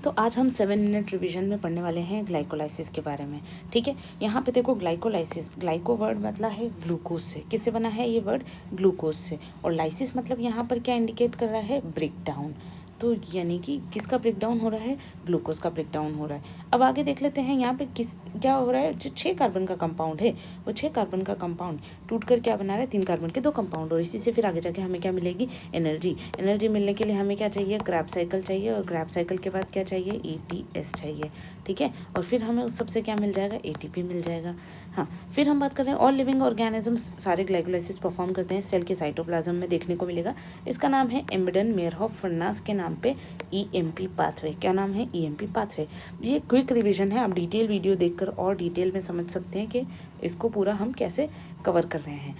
तो आज हम 7 मिनट रिवीजन में पढ़ने वाले हैं ग्लाइकोलाइसिस के बारे में। ठीक है, यहाँ पे देखो ग्लाइकोलाइसिस, ग्लाइको वर्ड मतलब है ग्लूकोज से। किससे बना है ये वर्ड? ग्लूकोज से। और लाइसिस मतलब यहाँ पर क्या इंडिकेट कर रहा है? Break down. तो यानी कि किसका ब्रेक डाउन हो रहा है? ग्लूकोज का ब्रेक डाउन हो रहा है। अब आगे देख लेते हैं यहाँ पे क्या हो रहा है। जो 6 कार्बन का कंपाउंड है, वो 6 कार्बन का कंपाउंड टूट कर क्या बना रहा है? 3 कार्बन के 2 कंपाउंड। और इसी से फिर आगे जाके हमें क्या मिलेगी? एनर्जी। एनर्जी मिलने के लिए हमें क्या चाहिए? क्रैब साइकिल चाहिए। और क्रैब साइकिल के बाद क्या चाहिए? ETS चाहिए। ठीक है, और फिर हमें उस सबसे क्या मिल जाएगा? ATP मिल जाएगा। हाँ, फिर हम बात कर रहे हैं ऑल लिविंग ऑर्गेनिज्म सारे ग्लाइकोलाइसिस परफॉर्म करते हैं। सेल के साइटोप्लाज्म में देखने को मिलेगा। इसका नाम है एम्बेडन मेयरहोफ फर्नास के नाम पे EMP पाथवे। क्या नाम है? EMP pathway. ये क्विक रिवीजन है, आप डिटेल वीडियो देखकर और डिटेल में समझ सकते हैं कि इसको पूरा हम कैसे कवर कर रहे हैं।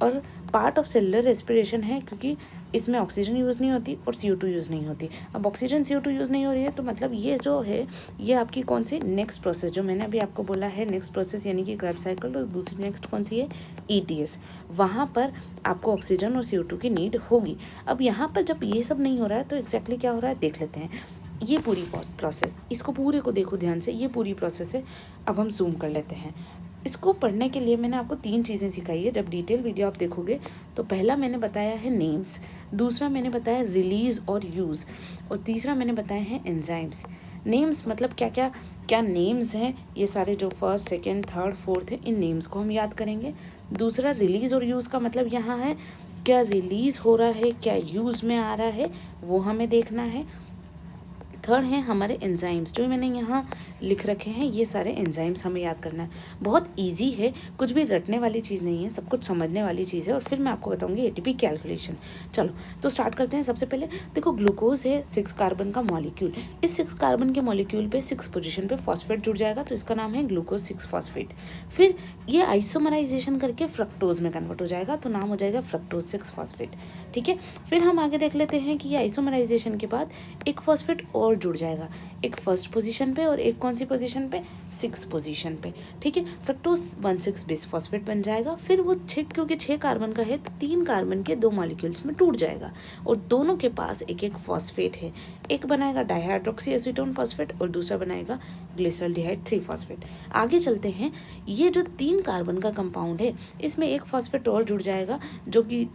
और पार्ट ऑफ सेलुलर रेस्पिरेशन है, क्योंकि इसमें ऑक्सीजन यूज़ नहीं होती और CO2 यूज़ नहीं होती। अब ऑक्सीजन CO2 यूज़ नहीं हो रही है, तो मतलब ये जो है ये आपकी कौन सी नेक्स्ट प्रोसेस, जो मैंने अभी आपको बोला है नेक्स्ट प्रोसेस यानी कि क्रैब साइकिल, और दूसरी नेक्स्ट कौन सी है? ETS। वहाँ पर आपको ऑक्सीजन और CO2 की नीड होगी। अब यहाँ पर जब ये सब नहीं हो रहा है तो एग्जैक्टली क्या हो रहा है देख लेते हैं। ये पूरी प्रोसेस, इसको पूरे को देखो ध्यान से, ये पूरी प्रोसेस है। अब हम जूम कर लेते हैं। इसको पढ़ने के लिए मैंने आपको 3 चीज़ें सिखाई है। जब डिटेल वीडियो आप देखोगे तो पहला मैंने बताया है नेम्स, दूसरा मैंने बताया रिलीज़ और यूज़, और तीसरा मैंने बताया है एंजाइम्स। नेम्स मतलब क्या नेम्स हैं, ये सारे जो फर्स्ट सेकेंड थर्ड फोर्थ है, इन नेम्स को हम याद करेंगे। दूसरा रिलीज़ और यूज़ का मतलब यहाँ है क्या रिलीज़ हो रहा है, क्या यूज़ में आ रहा है, वो हमें देखना है। थर्ड है हमारे एंजाइम्स, जो मैंने यहाँ लिख रखे हैं, ये सारे एंजाइम्स हमें याद करना है। बहुत इजी है, कुछ भी रटने वाली चीज़ नहीं है, सब कुछ समझने वाली चीज़ है। और फिर मैं आपको बताऊंगी ATP कैलकुलेशन। चलो तो स्टार्ट करते हैं। सबसे पहले देखो, ग्लूकोज है 6 कार्बन का मॉलिक्यूल। इस 6 कार्बन के मॉलिक्यूल पे 6 पोजीशन पे फॉस्फेट जुड़ जाएगा, तो इसका नाम है ग्लूकोज 6 फॉस्फेट। फिर ये आइसोमराइजेशन करके फ्रक्टोज में कन्वर्ट हो जाएगा, तो नाम हो जाएगा फ्रक्टोज 6 फॉस्फेट। ठीक है, फिर हम आगे देख लेते हैं कि ये आइसोमराइजेशन के बाद एक फॉस्फेट और जुड़ जाएगा, एक फर्स्ट पोजीशन पे और एक कौन सी पोजीशन पे? 6 पोजीशन पे। ठीक है, फ्रक्टोज 1,6 बिस फॉस्फेट बन जाएगा। फिर वो 6, क्योंकि 6 कार्बन का है तो 3 कार्बन के 2 मॉलिक्यूल्स में टूट जाएगा, और दोनों के पास एक एक फॉस्फेट है। एक बनाएगा डाइहाइड्रोक्सी एसीटोन फॉस्फेट और दूसरा बनाएगा ग्लिसरॉल्डिहाइड 3 फॉस्फेट। आगे चलते हैं, ये जो 3 कार्बन का कंपाउंड है, इसमें एक फॉस्फेट और जुड़ जाएगा, जो कि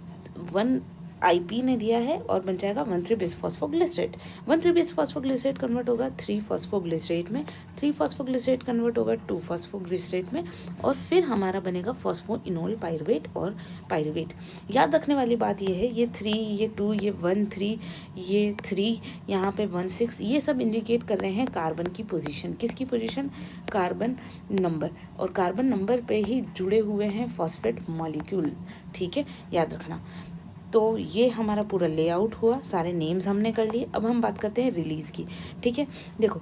1IP ने दिया है, और बन जाएगा 1,3 बिस फॉस्फोग्लिसरेट। 1,3 बिस फॉस्फोग्लिसरेट कन्वर्ट होगा 3 फॉस्फोग्लिसरेट में, 3 फॉस्फोग्लिसरेट कन्वर्ट होगा 2 फॉस्फोग्लिसरेट में, और फिर हमारा बनेगा फॉस्फोइनोल पाइरुवेट और पाइरुवेट। याद रखने वाली बात ये है, ये 3, ये 2, ये 1, 3, ये 3, यहाँ पे 1, 6, ये सब इंडिकेट कर रहे हैं कार्बन की पोजीशन। किसकी पोजीशन? Carbon number. और कार्बन नंबर पे ही जुड़े हुए हैं फॉस्फेट मॉलिक्यूल। ठीक है, याद रखना। तो ये हमारा पूरा लेआउट हुआ, सारे नेम्स हमने कर लिए। अब हम बात करते हैं रिलीज़ की। ठीक है, देखो,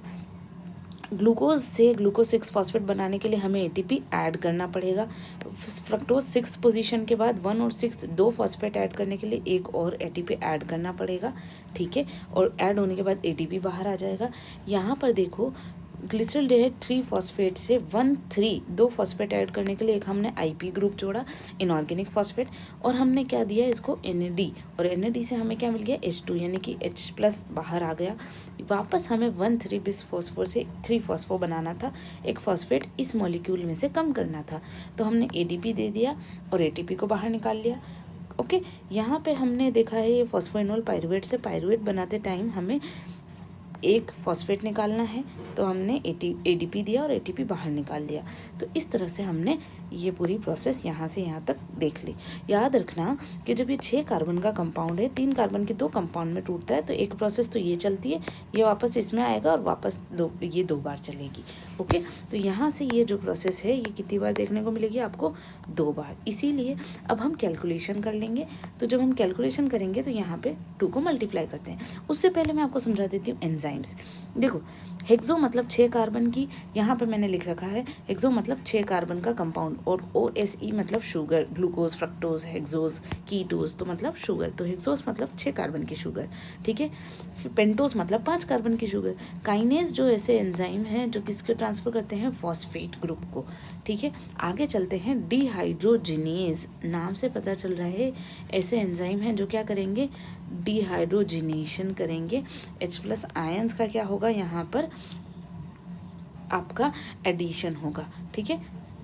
ग्लूकोज से ग्लूकोज 6 फॉस्फेट बनाने के लिए हमें ATP ऐड करना पड़ेगा। फ्रक्टोज 6 पोजीशन के बाद 1 और 6 2 फॉस्फेट ऐड करने के लिए एक और ATP ऐड करना पड़ेगा। ठीक है, और ऐड होने के बाद ATP बाहर आ जाएगा। यहाँ पर देखो, ग्लिसरॉल्डिहाइड 3 फॉस्फेट से 1,3 2 फॉस्फेट ऐड करने के लिए एक हमने IP ग्रुप जोड़ा, इनऑर्गेनिक फॉस्फेट, और हमने क्या दिया इसको? NAD, और NAD से हमें क्या मिल गया? H2, यानी कि H+ बाहर आ गया। वापस हमें 1,3 बिस फॉस्फोर से 3 फॉस्फो बनाना था, एक फॉस्फेट इस मॉलिक्यूल में से कम करना था, तो हमने ADP दे दिया और ATP को बाहर निकाल लिया। ओके, यहाँ पे हमने देखा है ये फॉस्फोइनोल पाइरुवेट से पाइरुवेट बनाते टाइम हमें एक फॉस्फेट निकालना है, तो हमने ADP दिया और ATP बाहर निकाल दिया। तो इस तरह से हमने ये पूरी प्रोसेस यहाँ से यहाँ तक देख ली। याद रखना कि जब ये 6 कार्बन का कंपाउंड है, 3 कार्बन के 2 कंपाउंड में टूटता है, तो एक प्रोसेस तो ये चलती है, ये वापस इसमें आएगा और वापस ये 2 बार चलेगी। ओके, तो यहाँ से ये जो प्रोसेस है ये कितनी बार देखने को मिलेगी आपको? 2 बार। इसीलिए अब हम कैलकुलेशन कर लेंगे। तो जब हम कैलकुलेशन करेंगे तो यहाँ पे 2 को मल्टीप्लाई करते हैं। उससे पहले मैं आपको समझा देती हूँ एंजाइम्स। देखो, हेक्सो मतलब 6 कार्बन की, यहाँ पे मैंने लिख रखा है हेक्सो मतलब 6 कार्बन का कंपाउंड, और OSE मतलब शुगर, ग्लूकोज, फ्रक्टोज, हेक्सोज, कीटोज, तो मतलब शुगर। तो हेक्सोज मतलब 6 कार्बन की शुगर। ठीक है, पेंटोज मतलब 5 कार्बन की शुगर। काइनेज जो ऐसे एंजाइम हैं जो किसके ट्रांसफर करते हैं? फॉस्फेट ग्रुप को। ठीक है, आगे चलते हैं। डिहाइड्रोजिनेज नाम से पता चल रहा है ऐसे एंजाइम हैं जो क्या करेंगे? डिहाइड्रोजिनेशन करेंगे, H+ आयंस का क्या होगा यहाँ पर आपका एडिशन होगा, ठीक है।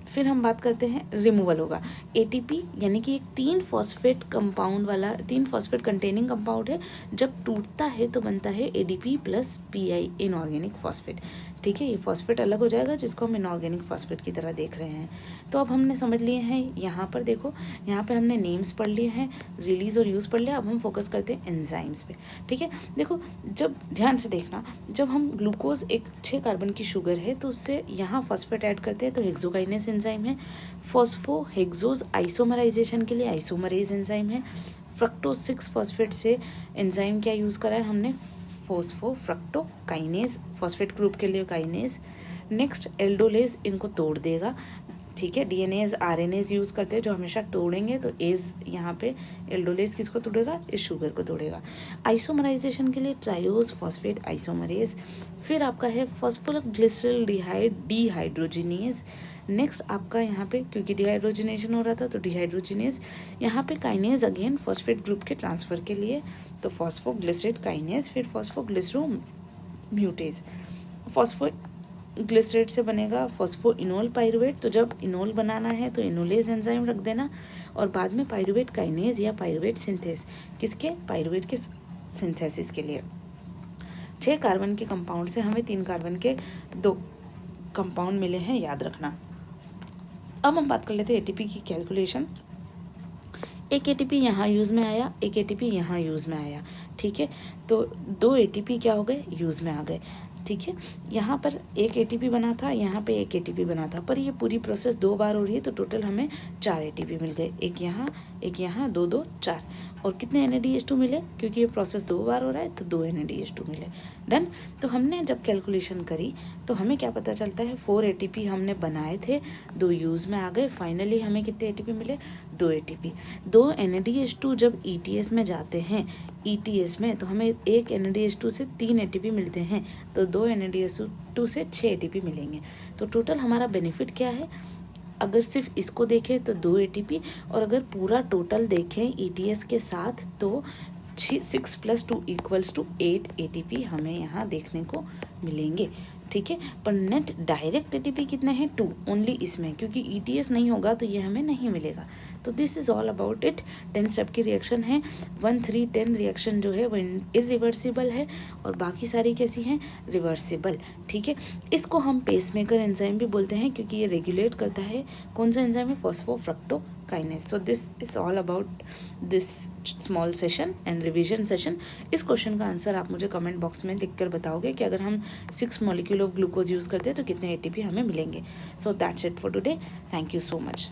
फिर हम बात करते हैं रिमूवल होगा। एटीपी यानी कि एक 3 फॉस्फेट कंपाउंड वाला 3 फॉस्फेट कंटेनिंग कंपाउंड है, जब टूटता है तो बनता है ADP plus pi inorganic phosphate, ठीक है। ये फॉस्फेट अलग हो जाएगा जिसको हम इनऑर्गेनिक फॉस्फेट की तरह देख रहे हैं। तो अब हमने समझ लिए हैं, यहाँ पर देखो, यहाँ पे हमने नेम्स पढ़ लिए हैं, रिलीज और यूज़ पढ़ लिया। अब हम फोकस करते हैं एंजाइम्स पे, ठीक है। देखो, जब ध्यान से देखना, जब हम ग्लूकोज एक 6 कार्बन की शुगर है तो उससे यहाँ फॉस्फेट ऐड करते हैं तो हेक्सोकाइनेस एंजाइम है। फॉस्फोहेक्सोज आइसोमराइजेशन के लिए आइसोमरेज एंजाइम है। फ्रक्टोज 6 फॉस्फेट से एंजाइम क्या यूज़ करा है हमने, फोस्फोफ्रक्टोकाइनेज, फॉस्फेट ग्रुप के लिए काइनेज। नेक्स्ट एल्डोलेज इनको तोड़ देगा, ठीक है। डीएनएज आरएनएज यूज़ करते हैं जो हमेशा तोड़ेंगे, तो एज यहाँ पे एल्डोलेज किसको तोड़ेगा, इस शुगर को तोड़ेगा। आइसोमराइजेशन के लिए ट्रायोज फॉस्फेट आइसोमरेज। फिर आपका है फॉस्फोग्लिसरल डिहाइड्रोजिनेज। नेक्स्ट आपका यहाँ पे क्योंकि डिहाइड्रोजिनेशन हो रहा था तो डिहाइड्रोजिनेज, यहाँ पे काइनेज अगेन फॉस्फेट ग्रुप के ट्रांसफ़र के लिए, तो फॉस्फोग्लिसरेट काइनेज। फिर फॉस्फोग्लिसरो म्यूटेज, फॉस्फोग्लिसरेट से बनेगा फॉस्फोइनोल पाइरुवेट, तो जब इनोल बनाना है तो इनोलेज एंजाइम रख देना, और बाद में पाइरुवेट काइनेज या पाइरुवेट सिंथेस, किसके, पाइरुवेट के सिंथेसिस के लिए। 6 कार्बन के कंपाउंड से हमें 3 कार्बन के 2 कंपाउंड मिले हैं, याद रखना। अब हम बात कर लेते हैं एटीपी की कैलकुलेशन। एक एटीपी यहाँ यूज़ में आया, एक एटीपी यहाँ यूज़ में आया, ठीक है। तो 2 एटीपी क्या हो गए, यूज़ में आ गए, ठीक है। यहाँ पर एक एटीपी बना था, यहाँ पे एक एटीपी बना था, पर ये पूरी प्रोसेस 2 बार हो रही है तो टोटल हमें 4 एटीपी मिल गए, एक यहाँ 2 2 4। और कितने NADH2 मिले, क्योंकि ये प्रोसेस 2 बार हो रहा है तो 2 NADH2 मिले। डन। तो हमने जब कैलकुलेशन करी तो हमें क्या पता चलता है, 4 ATP हमने बनाए थे, 2 यूज़ में आ गए, फाइनली हमें कितने ATP मिले, 2 ATP। 2 NADH2 जब ETS में जाते हैं, ETS में, तो हमें एक NADH2 से 3 ATP मिलते हैं, तो 2 NADH2 से 6 ATP मिलेंगे। तो टोटल हमारा बेनिफिट क्या है, अगर सिर्फ इसको देखें तो 2 ATP, और अगर पूरा टोटल देखें ETS के साथ तो 6 + 2 = 8 ATP हमें यहाँ देखने को मिलेंगे, ठीक है। पर नेट डायरेक्ट ATP कितने हैं, 2 ओनली इसमें, क्योंकि ETS नहीं होगा तो ये हमें नहीं मिलेगा। तो this is all about it. 10 step की रिएक्शन है, 1 3 10 रिएक्शन जो है वो इरिवर्सिबल है, और बाकी सारी कैसी हैं, रिवर्सिबल, ठीक है। इसको हम पेसमेकर एंजाइम भी बोलते हैं, क्योंकि ये रेगुलेट करता है कौन सा एंजाइम है, फॉस्फोफ्रक्टोकाइनेज। So this is all about this small session and revision session. इस क्वेश्चन का आंसर आप मुझे कमेंट बॉक्स में लिखकर बताओगे कि अगर हम 6 मॉलिक्यूल ऑफ ग्लूकोज यूज़ करते हैं तो कितने ATP हमें मिलेंगे। So that's it for today, thank you so much.